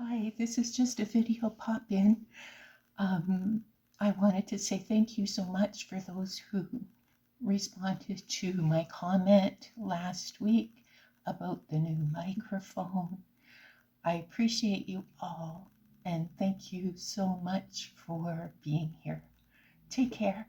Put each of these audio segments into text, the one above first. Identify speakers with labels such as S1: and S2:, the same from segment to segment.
S1: Hi, this is just a video pop-in. I wanted to say thank you so much for those who responded to my comment last week about the new microphone. I appreciate you all, and thank you so much for being here. Take care.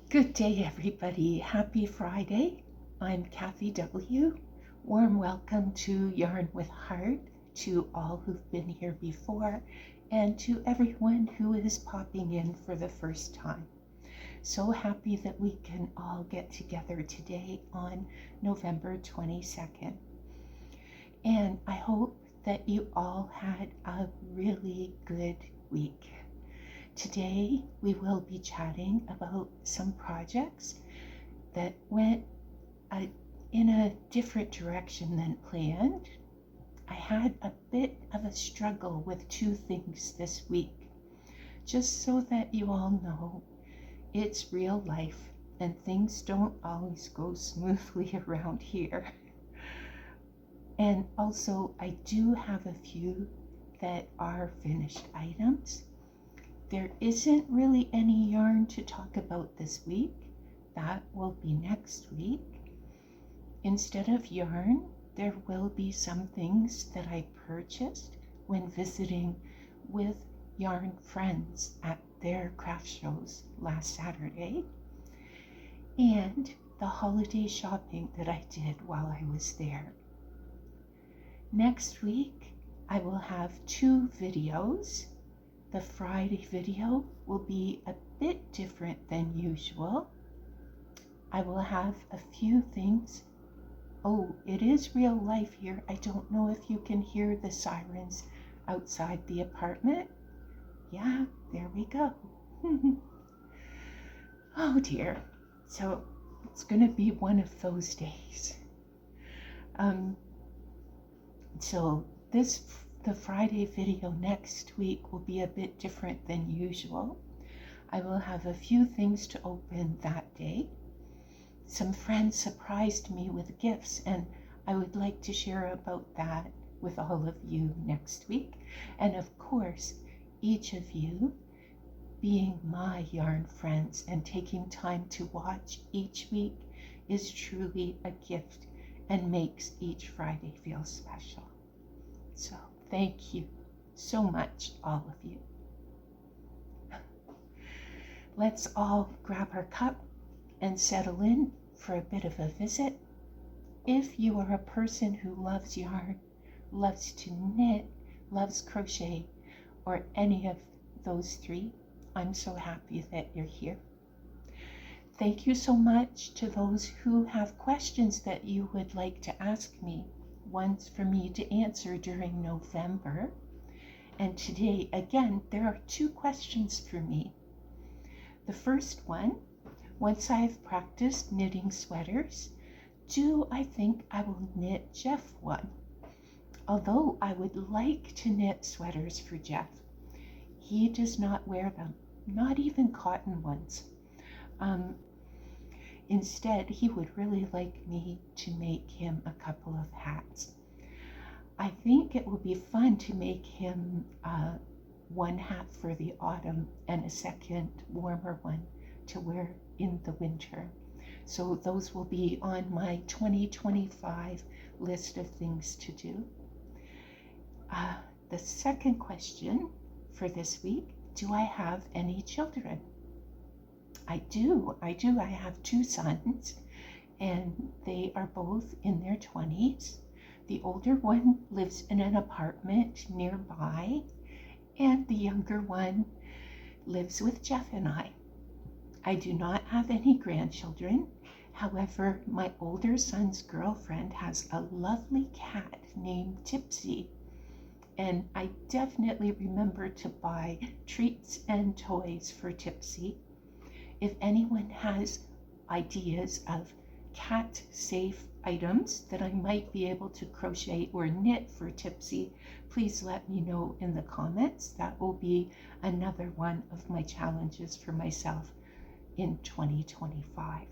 S1: Good day, everybody. Happy Friday. I'm Kathy W. Warm welcome to Yarn with Heart, to all who've been here before, and to everyone who is popping in for the first time. So happy that we can all get together today on November 22nd. And I hope that you all had a really good week. Today we will be chatting about some projects that went in a different direction than planned. I had a bit of a struggle with two things this week. Just so that you all know, it's real life and things don't always go smoothly around here. And also, I do have a few that are finished items. There isn't really any yarn to talk about this week. That will be next week. Instead of yarn, there will be some things that I purchased when visiting with yarn friends at their craft shows last Saturday, and the holiday shopping that I did while I was there. Next week, I will have two videos. The Friday video will be a bit different than usual. I will have a few things. Oh, it is real life here. I don't know if you can hear the sirens outside the apartment. Yeah, there we go. Oh dear. So it's going to be one of those days. So the Friday video next week will be a bit different than usual. I will have a few things to open that day. Some friends surprised me with gifts, and I would like to share about that with all of you next week. And of course, each of you being my yarn friends and taking time to watch each week is truly a gift and makes each Friday feel special. So thank you so much, all of you. Let's all grab our cup and settle in for a bit of a visit. If you are a person who loves yarn, loves to knit, loves crochet, or any of those three, I'm so happy that you're here. Thank you so much to those who have questions that you would like to ask me, ones for me to answer during November. And today, again, there are two questions for me. The first one, once I've practiced knitting sweaters, do I think I will knit Jeff one? Although I would like to knit sweaters for Jeff, he does not wear them, not even cotton ones. Instead, he would really like me to make him a couple of hats. I think it will be fun to make him one hat for the autumn and a second warmer one to wear in the winter. So those will be on my 2025 list of things to do. The second question for this week, do I have any children? I do. I have two sons, and they are both in their 20s. The older one lives in an apartment nearby, and the younger one lives with Jeff and I. I do not have any grandchildren. However, my older son's girlfriend has a lovely cat named Tipsy, and I definitely remember to buy treats and toys for Tipsy. If anyone has ideas of cat-safe items that I might be able to crochet or knit for Tipsy, please let me know in the comments. That will be another one of my challenges for myself in 2025.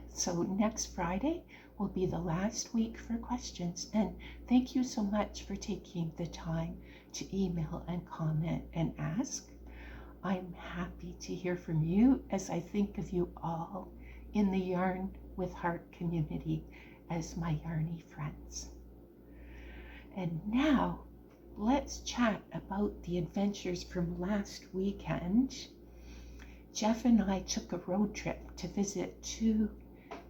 S1: So next Friday, will be the last week for questions. And thank you so much for taking the time to email and comment and ask. I'm happy to hear from you as I think of you all in the Yarn with Heart community as my yarny friends. And now let's chat about the adventures from last weekend. Jeff and I took a road trip to visit 2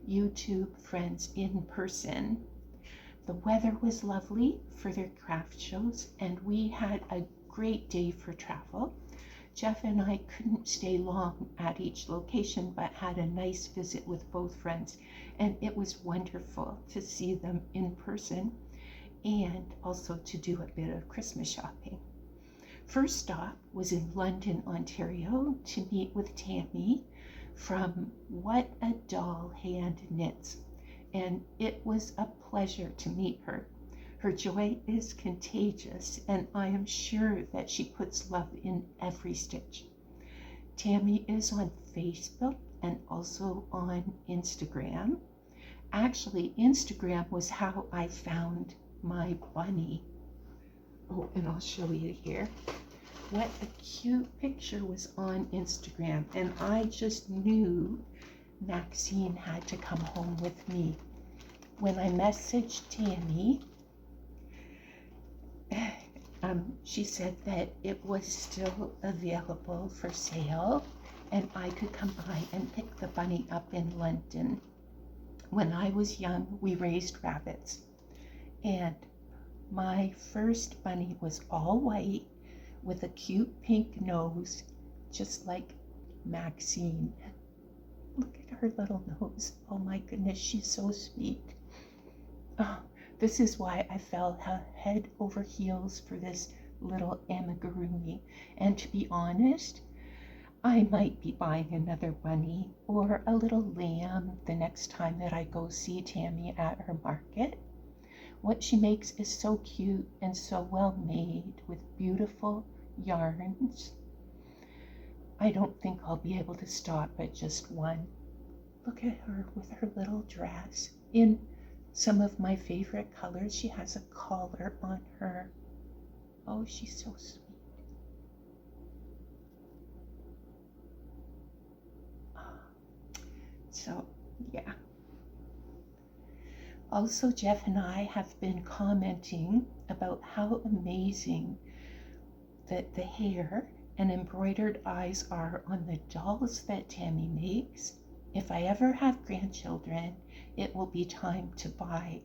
S1: YouTube friends in person. The weather was lovely for their craft shows, and we had a great day for travel. Jeff and I couldn't stay long at each location, but had a nice visit with both friends, and it was wonderful to see them in person and also to do a bit of Christmas shopping. First stop was in London, Ontario, to meet with Tami from What a Doll Hand Knits, and it was a pleasure to meet her. Her joy is contagious, and I am sure that she puts love in every stitch. Tami is on Facebook and also on Instagram. Actually, Instagram was how I found my bunny. Oh, and I'll show you here. What a cute picture was on Instagram, and I just knew Maxine had to come home with me. When I messaged Tami, she said that it was still available for sale and I could come by and pick the bunny up in London. When I was young, we raised rabbits, and my first bunny was all white with a cute pink nose, just like Maxine. Look at her little nose. Oh my goodness, she's so sweet. Oh, this is why I fell head over heels for this little amigurumi. And to be honest, I might be buying another bunny or a little lamb the next time that I go see Tami at her market. What she makes is so cute and so well made with beautiful yarns. I don't think I'll be able to stop at just one. Look at her with her little dress in some of my favorite colors. She has a collar on her. Oh, she's so sweet. So, yeah. Also, Jeff and I have been commenting about how amazing that the hair and embroidered eyes are on the dolls that Tami makes. If I ever have grandchildren, it will be time to buy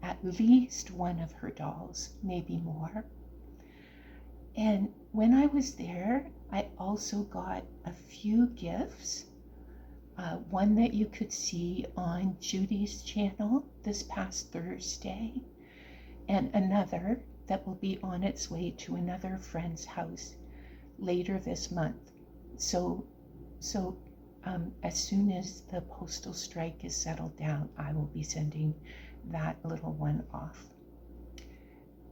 S1: at least one of her dolls, maybe more. And when I was there, I also got a few gifts. One that you could see on Judy's channel this past Thursday, and another that will be on its way to another friend's house later this month. So as soon as the postal strike is settled down, I will be sending that little one off.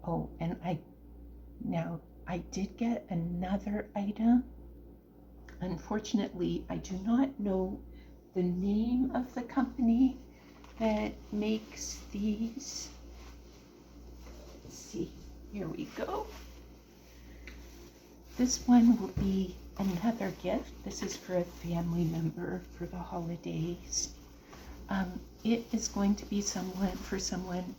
S1: Oh, and I did get another item. Unfortunately, I do not know the name of the company that makes these. Let's see, here we go. This one will be another gift. This is for a family member for the holidays. It is going to be for someone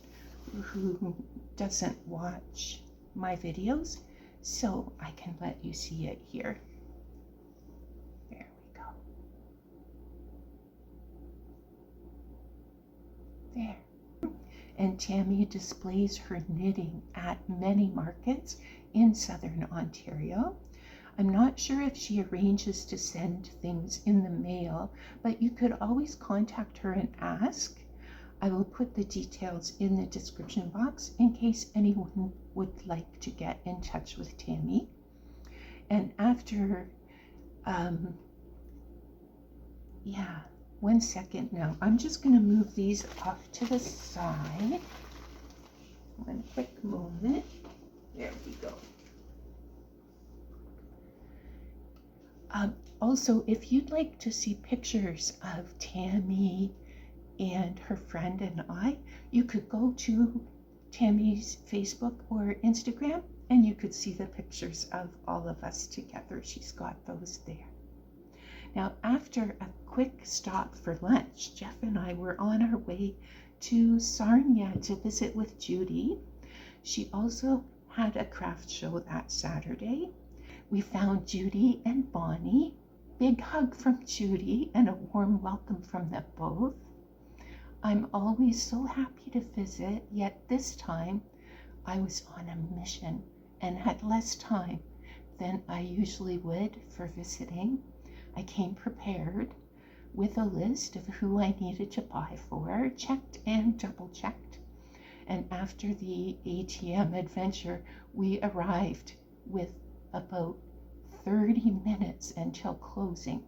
S1: who doesn't watch my videos, so I can let you see it here. There we go. There. And Tami displays her knitting at many markets in Southern Ontario. I'm not sure if she arranges to send things in the mail, but you could always contact her and ask. I will put the details in the description box in case anyone would like to get in touch with Tami. And after, one second now. I'm just going to move these off to the side. One quick moment. There we go. Also, if you'd like to see pictures of Tami and her friend and I. You could go to Tami's Facebook or Instagram and you could see the pictures of all of us together. She's got those there. Now, after a quick stop for lunch, Jeff and I were on our way to Sarnia to visit with Judy. She also had a craft show that Saturday. We found Judy and Bonnie. Big hug from Judy and a warm welcome from them both. I'm always so happy to visit, yet this time I was on a mission and had less time than I usually would for visiting. I came prepared with a list of who I needed to buy for, checked and double checked. And after the ATM adventure, we arrived with about 30 minutes until closing.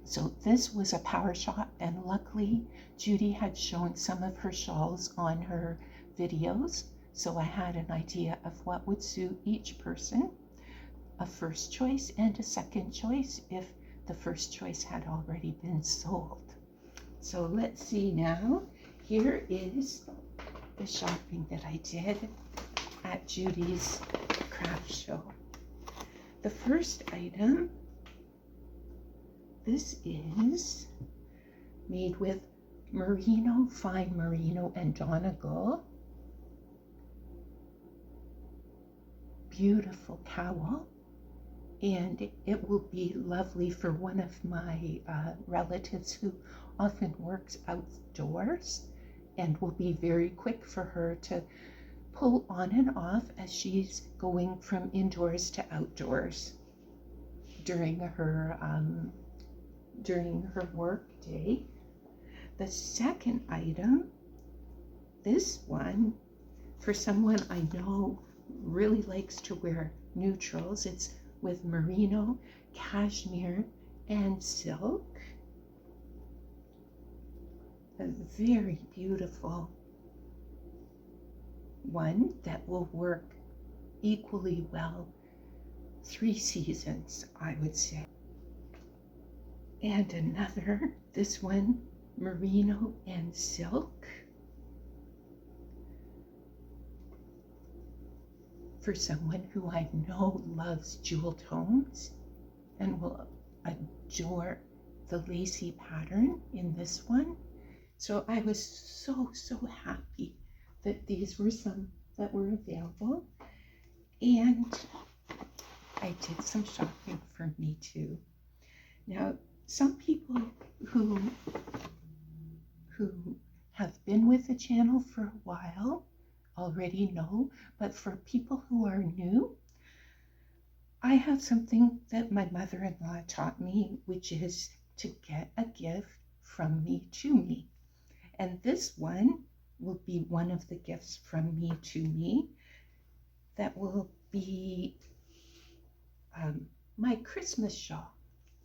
S1: So this was a power shop, and luckily Judy had shown some of her shawls on her videos, so I had an idea of what would suit each person. A first choice and a second choice if the first choice had already been sold. So let's see now. Here is the shopping that I did at Judy's craft show. The first item, this is made with merino, fine merino and Donegal. Beautiful cowl, and it will be lovely for one of my relatives who often works outdoors, and will be very quick for her to pull on and off as she's going from indoors to outdoors during her work day. The second item, this one, for someone I know really likes to wear neutrals. It's with merino, cashmere, and silk. A very beautiful one that will work equally well 3 seasons, I would say. And another, this one, merino and silk, for someone who I know loves jewel tones and will adore the lacy pattern in this one. So I was so happy that these were some that were available, and I did some shopping for me too. Now, some people who have been with the channel for a while already know, but for people who are new, I have something that my mother-in-law taught me, which is to get a gift from me to me. And this one will be one of the gifts from me to me. That will be my Christmas shawl,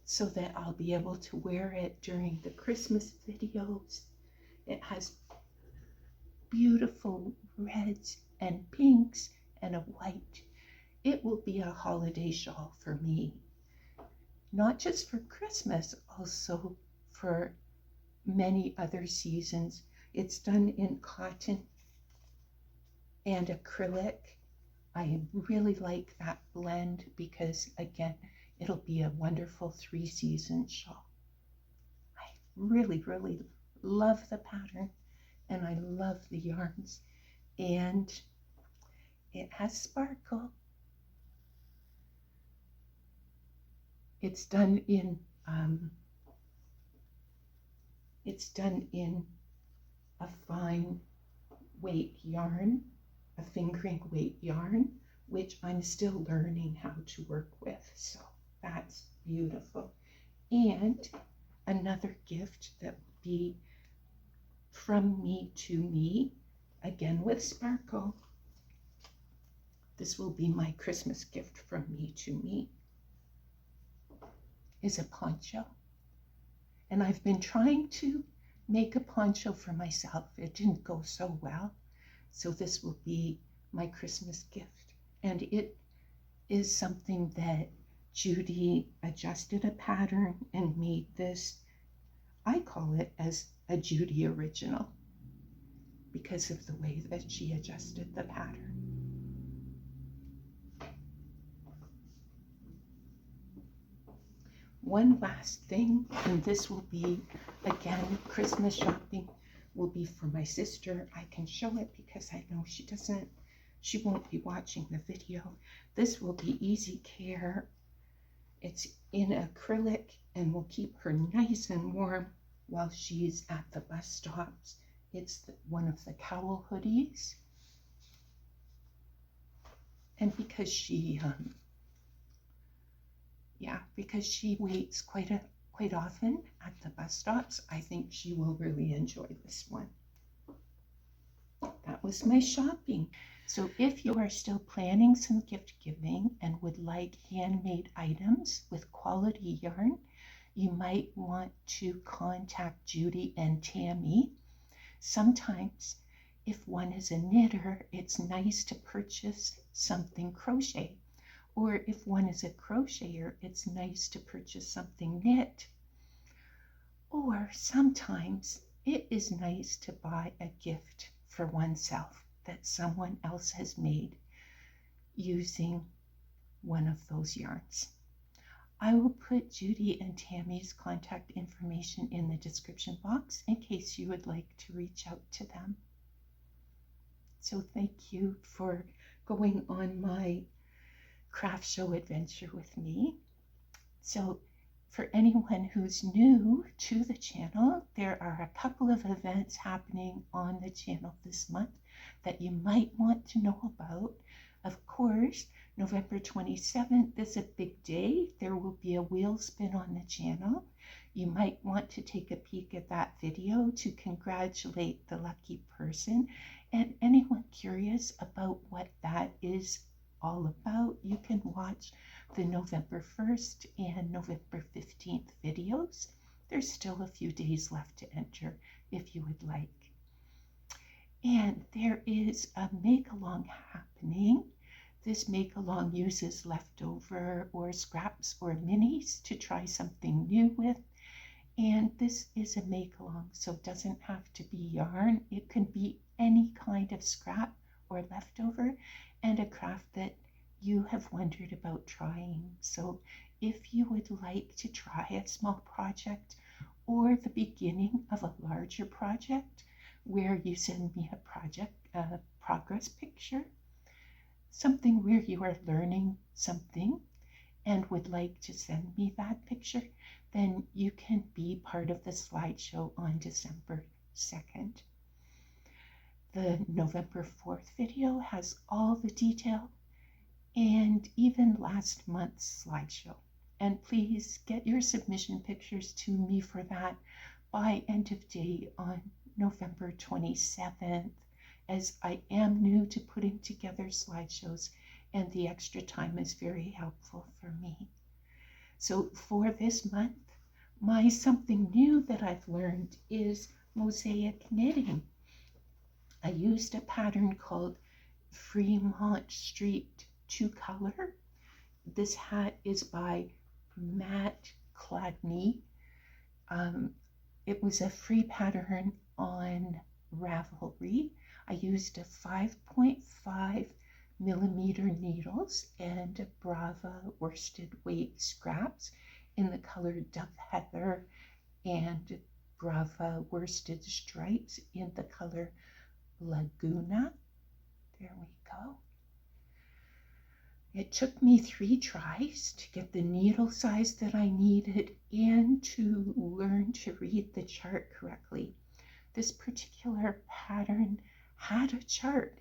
S1: so that I'll be able to wear it during the Christmas videos. It has beautiful reds and pinks and a white. It will be a holiday shawl for me, not just for Christmas, also for many other seasons. It's done in cotton and acrylic. I really like that blend because, again, it'll be a wonderful 3-season shawl. I really love the pattern, and I love the yarns, and it has sparkle. It's done in a fine weight yarn, a fingering weight yarn, which I'm still learning how to work with. So that's beautiful. And another gift that will be from me to me, again with sparkle. This will be my Christmas gift from me to me, is a poncho. And I've been trying to make a poncho for myself. It didn't go so well. So this will be my Christmas gift. And it is something that Judy adjusted a pattern and made this I call it as a Judy original because of the way that she adjusted the pattern. One last thing, and this will be, again, Christmas shopping will be for my sister. I can show it because I know she won't be watching the video. This will be easy care. It's in acrylic and will keep her nice and warm while she's at the bus stops. It's one of the cowl hoodies. And because she waits quite often at the bus stops, I think she will really enjoy this one. That was my shopping. So if you are still planning some gift giving and would like handmade items with quality yarn, you might want to contact Judy and Tami. Sometimes if one is a knitter, it's nice to purchase something crochet. Or if one is a crocheter, it's nice to purchase something knit. Or sometimes it is nice to buy a gift for oneself that someone else has made using one of those yarns. I will put Judy and Tami's contact information in the description box in case you would like to reach out to them. So thank you for going on my craft show adventure with me. So for anyone who's new to the channel, there are a couple of events happening on the channel this month that you might want to know about. Of course, November 27th is a big day. There will be a wheel spin on the channel. You might want to take a peek at that video to congratulate the lucky person. And anyone curious about what that is all about, you can watch the November 1st and November 15th videos. There's still a few days left to enter if you would like. And there is a make-along happening. This make-along uses leftover or scraps or minis to try something new with. And this is a make-along, so it doesn't have to be yarn. It can be any kind of scrap or leftover and a craft that you have wondered about trying. So if you would like to try a small project or the beginning of a larger project where you send me a progress picture, something where you are learning something and would like to send me that picture, then you can be part of the slideshow on December 2nd. The November 4th video has all the detail and even last month's slideshow. And please get your submission pictures to me for that by end of day on November 27th, as I am new to putting together slideshows and the extra time is very helpful for me. So for this month, my something new that I've learned is mosaic knitting. I used a pattern called Fremont Street 2-color. This hat is by Matt Cladney. It was a free pattern on Ravelry. I used a 5.5 millimeter needles and a Brava worsted weight scraps in the color Dove Heather and Brava worsted stripes in the color Laguna. There we go. It took me 3 tries to get the needle size that I needed and to learn to read the chart correctly. This particular pattern had a chart,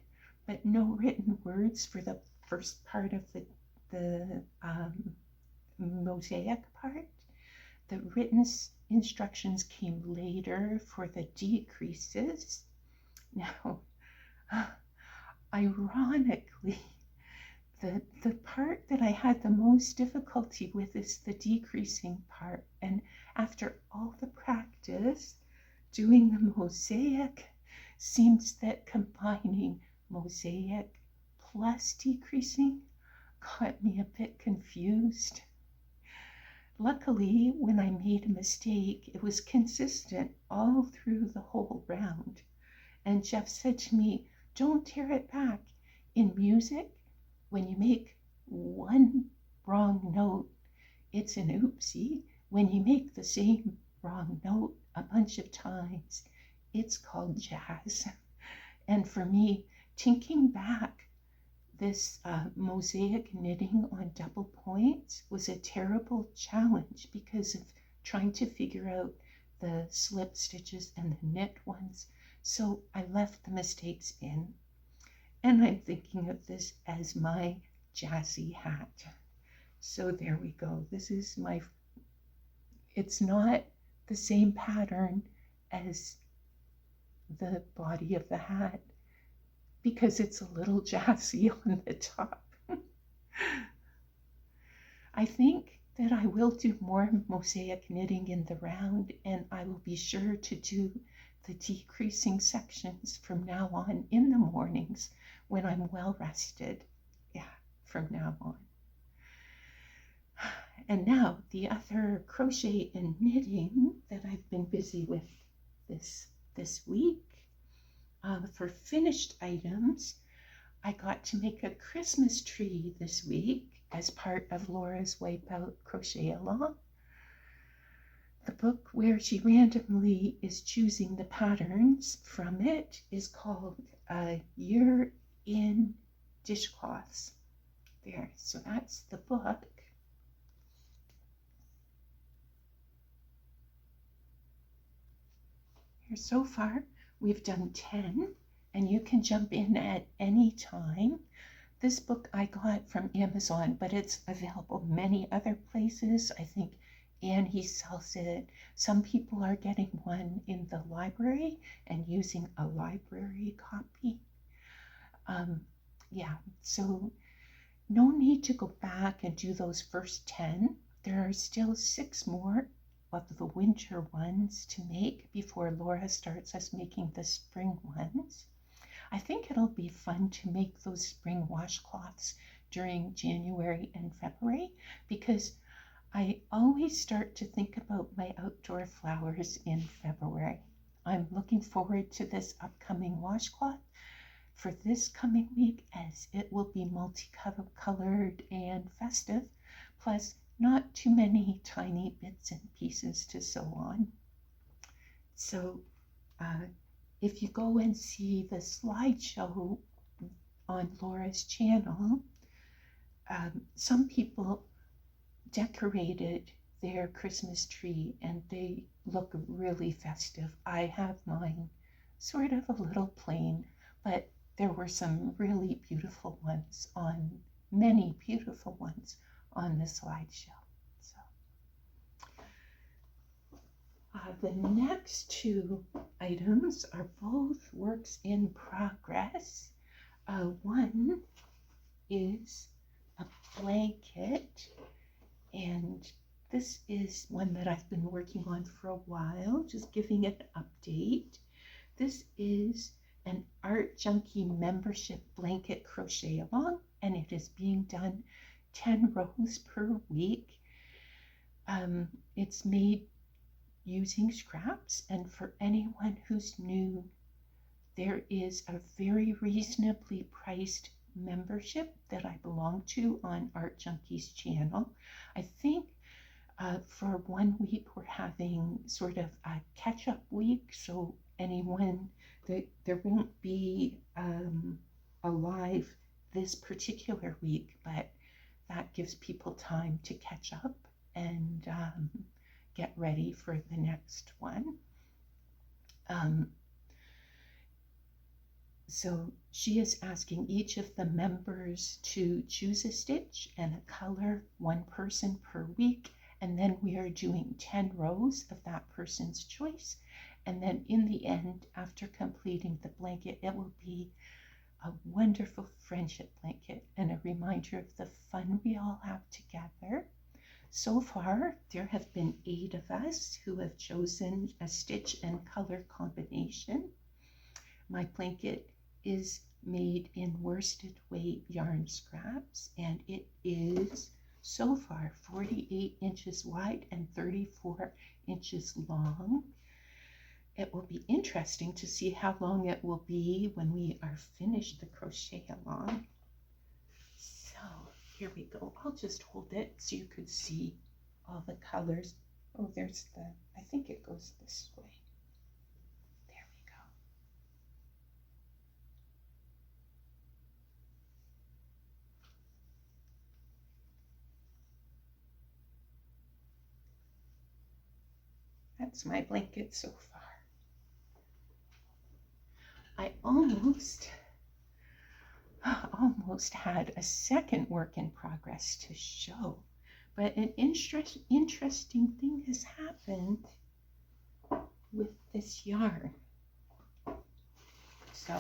S1: but no written words for the first part of the mosaic part. The written instructions came later for the decreases. Now, ironically, the part that I had the most difficulty with is the decreasing part. And after all the practice doing the mosaic, seems that combining mosaic plus decreasing got me a bit confused. luckily, when I made a mistake, it was consistent all through the whole round. And Jeff said to me, don't tear it back. In music, when you make one wrong note, it's an oopsie. When you make the same wrong note a bunch of times, it's called jazz. And for me, thinking back, this mosaic knitting on double points was a terrible challenge because of trying to figure out the slip stitches and the knit ones. So I left the mistakes in. And I'm thinking of this as my jazzy hat. So there we go. This is my, it's not the same pattern as the body of the hat because it's a little jazzy on the top. I think that I will do more mosaic knitting in the round, and I will be sure to do the decreasing sections from now on in the mornings when I'm well rested. Yeah, from now on. And now the other crochet and knitting that I've been busy with this week. For finished items, I got to make a Christmas tree this week as part of Laura's Wipeout Crochet Along. The book where she randomly is choosing the patterns from it is called Year in Dishcloths. There, so that's the book. Here so far, we've done 10, and you can jump in at any time. This book I got from Amazon, but it's available many other places. I think Annie sells it. Some people are getting one in the library and using a library copy. Yeah, so no need to go back and do those first 10. There are still 6 more of the winter ones to make before Laura starts us making the spring ones. I think it'll be fun to make those spring washcloths during January and February because I always start to think about my outdoor flowers in February. I'm looking forward to this upcoming washcloth for this coming week as it will be multicolored and festive, plus not too many tiny bits and pieces to sew on. So if you go and see the slideshow on Laura's channel, some people decorated their Christmas tree and they look really festive. I have mine sort of a little plain, but there were some really beautiful ones on, many beautiful ones on the slideshow. So the next 2 items are both works in progress. One is a blanket, and this is one that I've been working on for a while, just giving it an update. This is an Art Junkie membership blanket crochet along, and it is being done 10 rows per week. It's made using scraps, and for anyone who's new, there is a very reasonably priced membership that I belong to on Art Junkie's channel. I think for 1 week we're having sort of a catch-up week, so anyone, there won't be a live this particular week, but that gives people time to catch up and get ready for the next one. So she is asking each of the members to choose a stitch and a color, 1 person per week, and then we are doing 10 rows of that person's choice. And then in the end, after completing the blanket, it will be a wonderful friendship blanket and a reminder of the fun we all have together. So far, there have been 8 of us who have chosen a stitch and color combination. My blanket is made in worsted weight yarn scraps, and it is so far 48 inches wide and 34 inches long. It will be interesting to see how long it will be when we are finished the crochet along. So here we go. I'll just hold it so you could see all the colors. Oh, there's the, I think it goes this way. There we go. That's my blanket so far. I almost had a second work in progress to show, but an interesting thing has happened with this yarn. So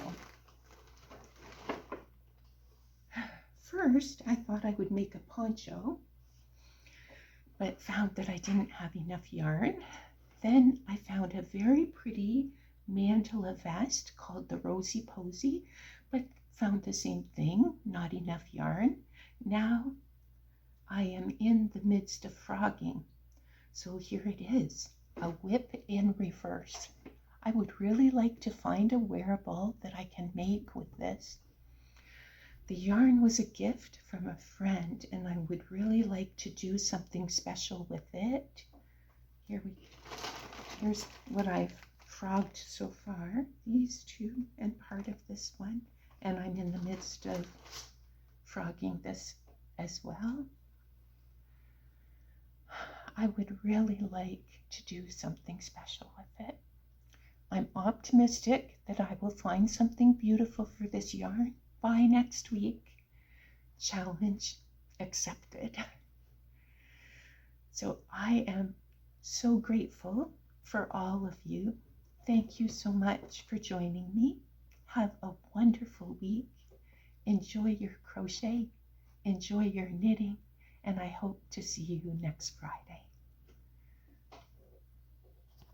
S1: first I thought I would make a poncho, but found that I didn't have enough yarn. Then I found a very pretty mandala vest called the Rosy Posy, but found the same thing, not enough yarn. Now I am in the midst of frogging. So here it is, a whip in reverse. I would really like to find a wearable that I can make with this. The yarn was a gift from a friend, and I would really like to do something special with it. Here's what I've frogged so far, these two and part of this one, and I'm in the midst of frogging this as well. I would really like to do something special with it. I'm optimistic that I will find something beautiful for this yarn by next week. Challenge accepted. So I am so grateful for all of you. Thank you so much for joining me. Have a wonderful week. Enjoy your crochet. Enjoy your knitting. And I hope to see you next Friday.